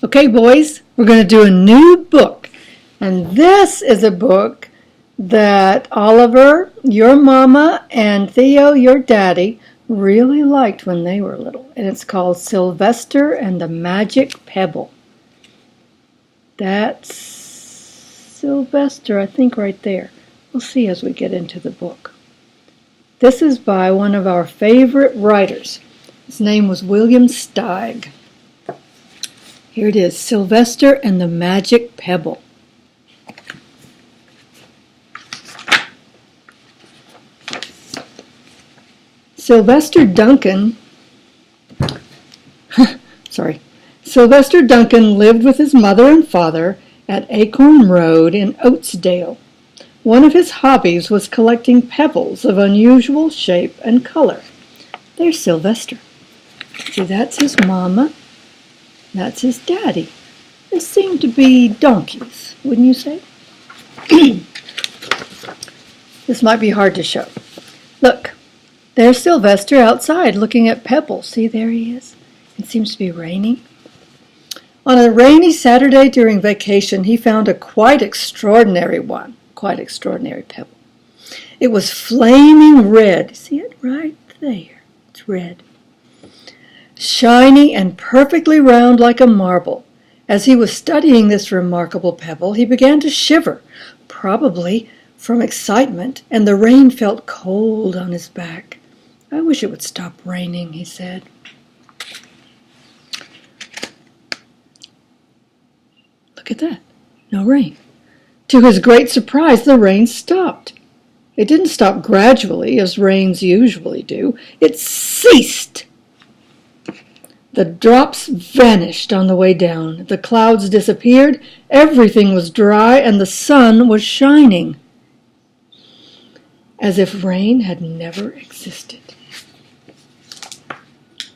Okay, boys, we're going to do a new book. And this is a book that Oliver, your mama, and Theo, your daddy, really liked when they were little. And it's called Sylvester and the Magic Pebble. That's Sylvester, I think, right there. We'll see as we get into the book. This is by one of our favorite writers. His name was William Steig. Here it is, Sylvester and the Magic Pebble. Sylvester Duncan lived with his mother and father at Acorn Road in Oatsdale. One of his hobbies was collecting pebbles of unusual shape and color. There's Sylvester. See, that's his mama. That's his daddy. They seem to be donkeys, wouldn't you say? This might be hard to show. Look, there's Sylvester outside looking at Pebble. See, there he is. It seems to be raining. On a rainy Saturday during vacation, he found a quite extraordinary pebble. It was flaming red. See it right there? It's red. Shiny and perfectly round like a marble. As he was studying this remarkable pebble, he began to shiver, probably from excitement, and the rain felt cold on his back. I wish it would stop raining, he said. Look at that. No rain. To his great surprise, the rain stopped. It didn't stop gradually, as rains usually do. It ceased. The drops vanished on the way down. The clouds disappeared. Everything was dry, and the sun was shining, as if rain had never existed.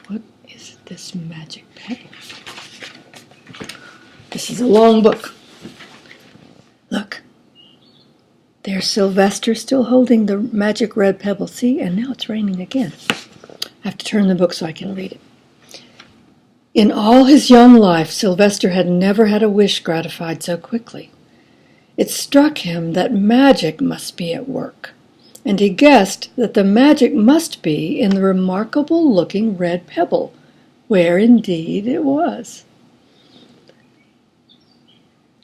What is this magic pebble? This is a long book. Look, there's Sylvester still holding the magic red pebble. See, and now it's raining again. I have to turn the book so I can read it. In all his young life, Sylvester had never had a wish gratified so quickly. It struck him that magic must be at work, and he guessed that the magic must be in the remarkable-looking red pebble, where indeed it was.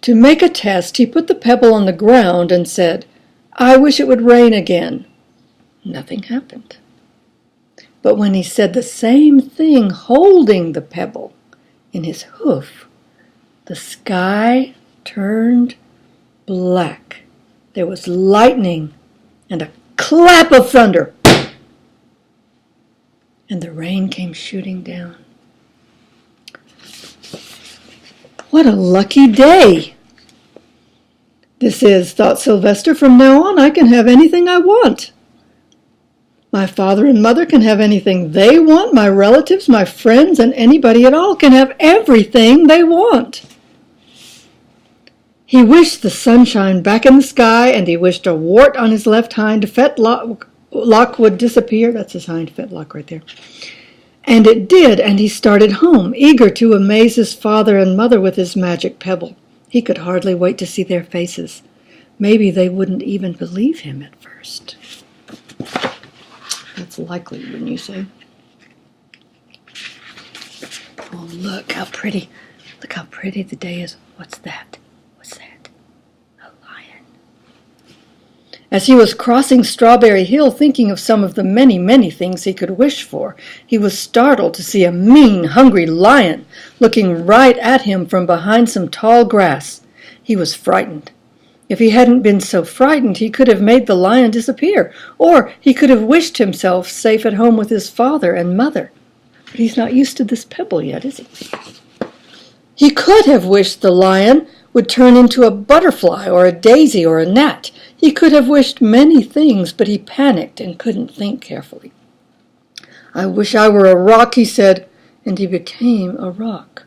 To make a test, he put the pebble on the ground and said, "I wish it would rain again." Nothing happened. But when he said the same thing holding the pebble in his hoof, the sky turned black. There was lightning and a clap of thunder, and the rain came shooting down. What a lucky day this is, thought Sylvester. From now on, I can have anything I want. My father and mother can have anything they want. My relatives, my friends, and anybody at all can have everything they want. He wished the sunshine back in the sky, and he wished a wart on his left hind fetlock would disappear. That's his hind fetlock right there. And it did, and he started home, eager to amaze his father and mother with his magic pebble. He could hardly wait to see their faces. Maybe they wouldn't even believe him at first. That's likely, wouldn't you say? Oh, look how pretty. Look how pretty the day is. What's that? What's that? A lion. As he was crossing Strawberry Hill, thinking of some of the many, many things he could wish for, he was startled to see a mean, hungry lion looking right at him from behind some tall grass. He was frightened. If he hadn't been so frightened, he could have made the lion disappear, or he could have wished himself safe at home with his father and mother. But he's not used to this pebble yet, is he? He could have wished the lion would turn into a butterfly or a daisy or a gnat. He could have wished many things, but he panicked and couldn't think carefully. "I wish I were a rock," he said, and he became a rock.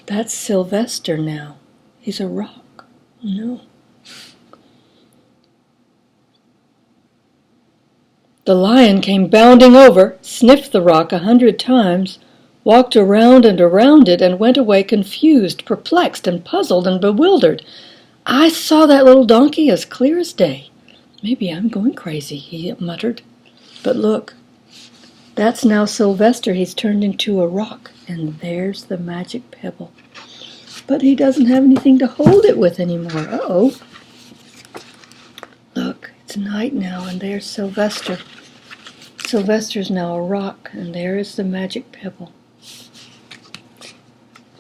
That's Sylvester now. He's a rock. No. The lion came bounding over, sniffed the rock 100 times, walked around and around it, and went away confused, perplexed, and puzzled and bewildered. "I saw that little donkey as clear as day. Maybe I'm going crazy," he muttered. "But look, that's now Sylvester. He's turned into a rock, and there's the magic pebble. But he doesn't have anything to hold it with anymore. Uh-oh. Look, it's night now, and there's Sylvester. Sylvester's now a rock, and there is the magic pebble."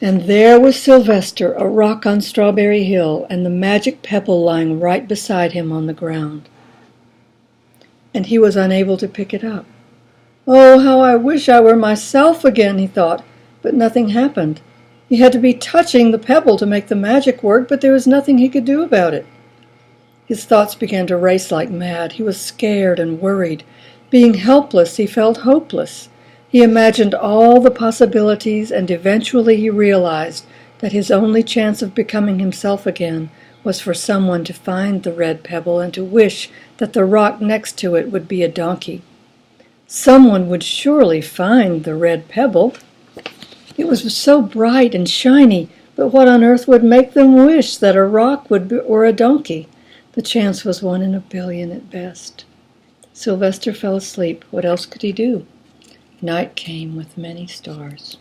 And there was Sylvester, a rock on Strawberry Hill, and the magic pebble lying right beside him on the ground. And he was unable to pick it up. "Oh, how I wish I were myself again," he thought, but nothing happened. He had to be touching the pebble to make the magic work, but there was nothing he could do about it. His thoughts began to race like mad. He was scared and worried. Being helpless, he felt hopeless. He imagined all the possibilities, and eventually he realized that his only chance of becoming himself again was for someone to find the red pebble and to wish that the rock next to it would be a donkey. Someone would surely find the red pebble. It was so bright and shiny, but what on earth would make them wish that a rock were a donkey? The chance was 1 in a billion at best. Sylvester fell asleep. What else could he do? Night came with many stars.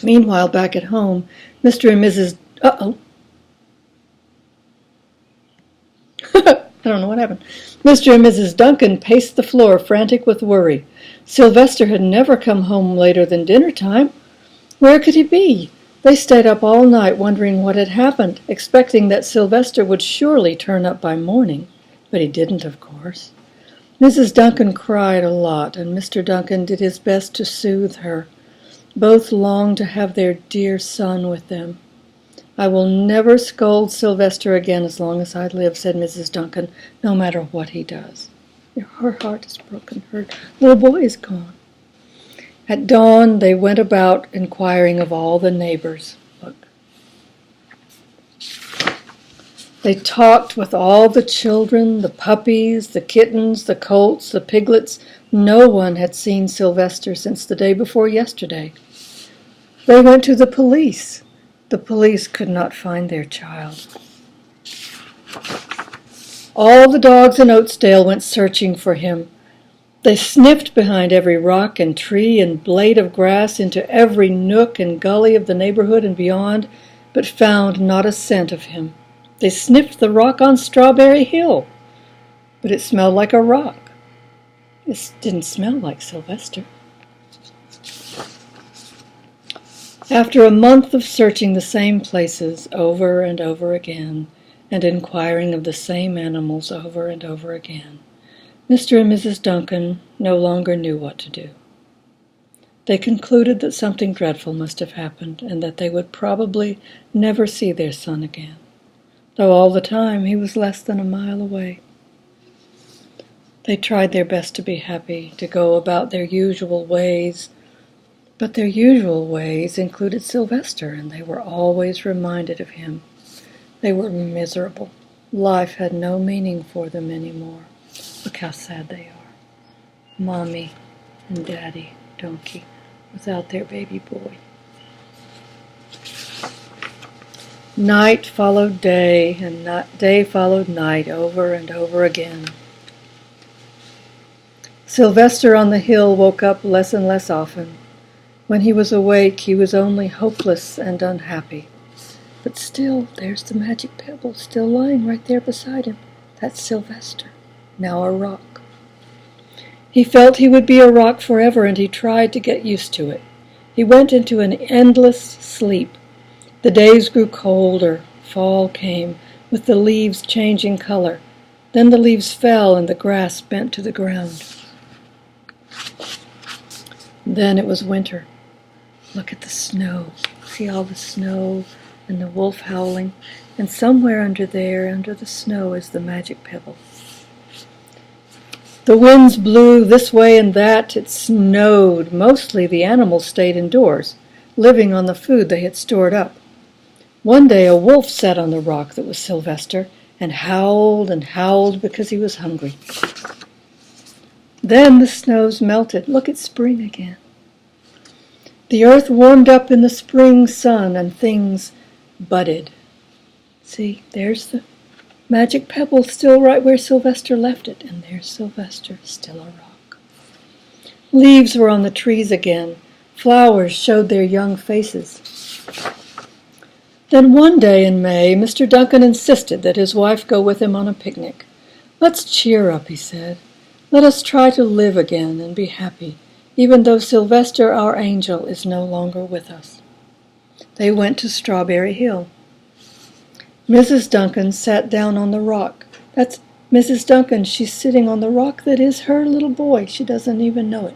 Meanwhile, back at home, Mr. and Mrs. I don't know what happened. Mr. and Mrs. Duncan paced the floor, frantic with worry. Sylvester had never come home later than dinner time. Where could he be? They stayed up all night wondering what had happened, expecting that Sylvester would surely turn up by morning. But he didn't, of course. Mrs. Duncan cried a lot, and Mr. Duncan did his best to soothe her. Both longed to have their dear son with them. "I will never scold Sylvester again as long as I live," said Mrs. Duncan, "no matter what he does." Her heart is broken. Her little boy is gone. At dawn, they went about inquiring of all the neighbors. Look. They talked with all the children, the puppies, the kittens, the colts, the piglets. No one had seen Sylvester since the day before yesterday. They went to the police. The police could not find their child. All the dogs in Oatsdale went searching for him. They sniffed behind every rock and tree and blade of grass, into every nook and gully of the neighborhood and beyond, but found not a scent of him. They sniffed the rock on Strawberry Hill, but it smelled like a rock. It didn't smell like Sylvester. After a month of searching the same places over and over again, and inquiring of the same animals over and over again, Mr. and Mrs. Duncan no longer knew what to do. They concluded that something dreadful must have happened, and that they would probably never see their son again, though all the time he was less than a mile away. They tried their best to be happy, to go about their usual ways, but their usual ways included Sylvester, and they were always reminded of him. They were miserable. Life had no meaning for them anymore. Look how sad they are. Mommy and Daddy Donkey without their baby boy. Night followed day, and day followed night over and over again. Sylvester on the hill woke up less and less often. When he was awake, he was only hopeless and unhappy. But still, there's the magic pebble, still lying right there beside him. That's Sylvester, now a rock. He felt he would be a rock forever, and he tried to get used to it. He went into an endless sleep. The days grew colder. Fall came, with the leaves changing color. Then the leaves fell, and the grass bent to the ground. Then it was winter. Look at the snow. See all the snow and the wolf howling, and somewhere under the snow, is the magic pebble. The winds blew this way and that. It snowed. Mostly the animals stayed indoors, living on the food they had stored up. One day a wolf sat on the rock that was Sylvester and howled because he was hungry. Then the snows melted. Look at spring again. The earth warmed up in the spring sun and things budded. See, there's the magic pebble still right where Sylvester left it, and there's Sylvester, still a rock. Leaves were on the trees again. Flowers showed their young faces. Then one day in May, Mr. Duncan insisted that his wife go with him on a picnic. "Let's cheer up," he said. "Let us try to live again and be happy, even though Sylvester, our angel, is no longer with us." They went to Strawberry Hill. Mrs. Duncan sat down on the rock. That's Mrs. Duncan. She's sitting on the rock that is her little boy. She doesn't even know it.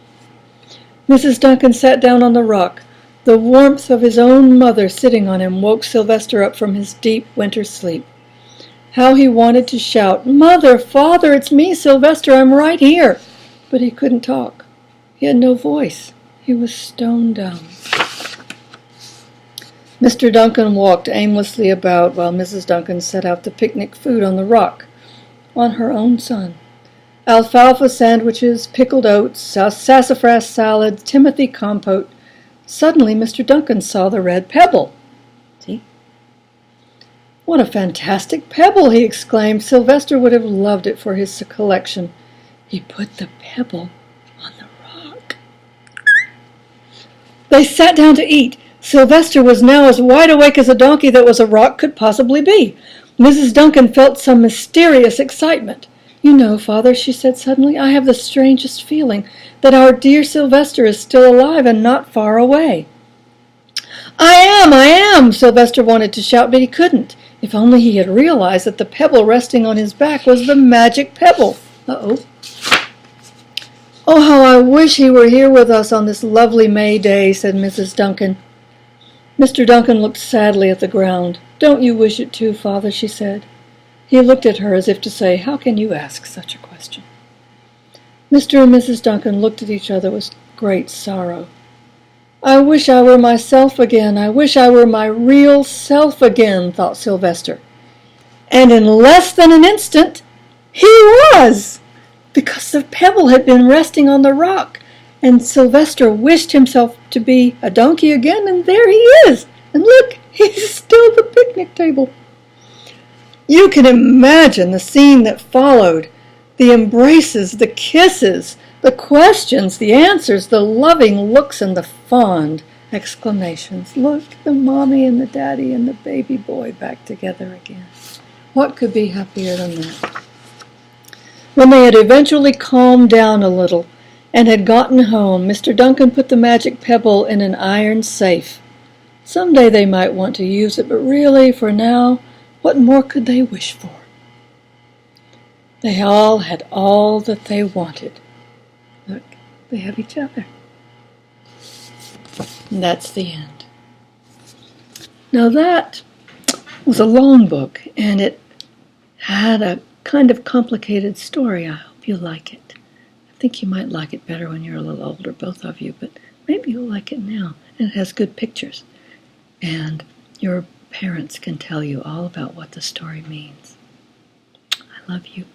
Mrs. Duncan sat down on the rock. The warmth of his own mother sitting on him woke Sylvester up from his deep winter sleep. How he wanted to shout, "Mother, Father, it's me, Sylvester, I'm right here." But he couldn't talk. He had no voice. He was stone dumb. Mr. Duncan walked aimlessly about while Mrs. Duncan set out the picnic food on the rock, on her own son. Alfalfa sandwiches, pickled oats, sassafras salad, Timothy compote. Suddenly Mr. Duncan saw the red pebble. See? "What a fantastic pebble!" he exclaimed. Sylvester would have loved it for his collection. He put the pebble on the rock. They sat down to eat. Sylvester was now as wide awake as a donkey that was a rock could possibly be. Mrs. Duncan felt some mysterious excitement. "You know, Father," she said suddenly, "I have the strangest feeling that our dear Sylvester is still alive and not far away." I am, Sylvester wanted to shout, but he couldn't. If only he had realized that the pebble resting on his back was the magic pebble. Uh-oh. "Oh, how I wish he were here with us on this lovely May day," said Mrs. Duncan. Mr. Duncan looked sadly at the ground. "Don't you wish it too, Father?" she said. He looked at her as if to say, "How can you ask such a question?" Mr. and Mrs. Duncan looked at each other with great sorrow. "I wish I were myself again. I wish I were my real self again," thought Sylvester. And in less than an instant, he was! Because the pebble had been resting on the rock, and Sylvester wished himself to be a donkey again, and there he is! And look, he's still at the picnic table. You can imagine the scene that followed. The embraces, the kisses, the questions, the answers, the loving looks, and the fond exclamations. Look, the mommy and the daddy and the baby boy back together again. What could be happier than that? When they had eventually calmed down a little and had gotten home, Mr. Duncan put the magic pebble in an iron safe. Someday they might want to use it, but really, for now, what more could they wish for? They all had all that they wanted. Look, they have each other. And that's the end. Now that was a long book, and it had a kind of complicated story. I hope you like it. I think you might like it better when you're a little older, both of you, but maybe you'll like it now. And it has good pictures. And your parents can tell you all about what the story means. I love you.